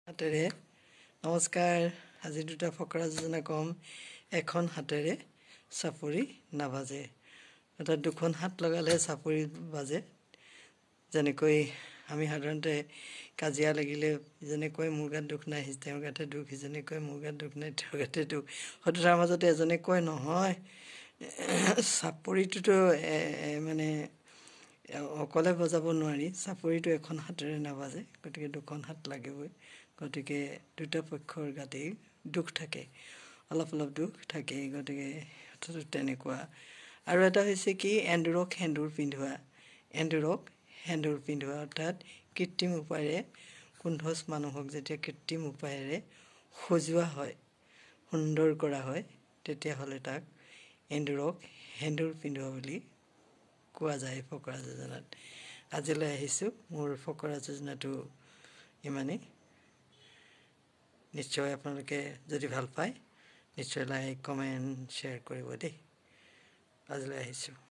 হাতেৰে নমস্কাৰ। আজি দুটা ফকৰা যোজনা কম। এখন হাতেৰে চাপৰি নাবাজে। অৰ্থাৎ দুখন হাত লগালে চাপৰি বাজে। যেনেকৈ আমি সাধাৰণতে কাজিয়া লাগিলে যেনেকৈ মোৰ গাত দুখ নাই তেওঁৰ গাতে দুখ, যেনেকৈ মোৰ গাত দুখ নাই তেওঁৰ গাতে দুখ। হয়তো তাৰ মাজতে এজনে কয় নহয় চাপৰিটোতো মানে অকলে বজাব নোৱাৰি, চাপৰিটো এখন হাতেৰে নাবাজে, গতিকে দুখন হাত লাগিবই। গতিকে দুটা পক্ষৰ গাতেই দুখ থাকে, অলপ অলপ দুখ থাকেই। গতিকে কথাটো তেনেকুৱা। আৰু এটা হৈছে কি, এন্দুৰক সেন্দুৰ পিন্ধোৱা। এন্দুৰক সেন্দুৰ পিন্ধোৱা অৰ্থাৎ কৃত্ৰিম উপায়েৰে কুণ্ঠজ মানুহক যেতিয়া কৃত্ৰিম উপায়েৰে সজোৱা হয়, সুন্দৰ কৰা হয়, তেতিয়াহ'লে তাক এন্দুৰক সেন্দুৰ পিন্ধোৱা বুলি কোৱা যায় ফকৰা যোজনাত। আজিলৈ আহিছোঁ। মোৰ ফকৰা যোজনাটো ইমানেই। নিশ্চয় আপোনালোকে যদি ভাল পায় নিশ্চয় লাইক কমেণ্ট শ্বেয়াৰ কৰিব দেই। আজিলৈ আহিছোঁ।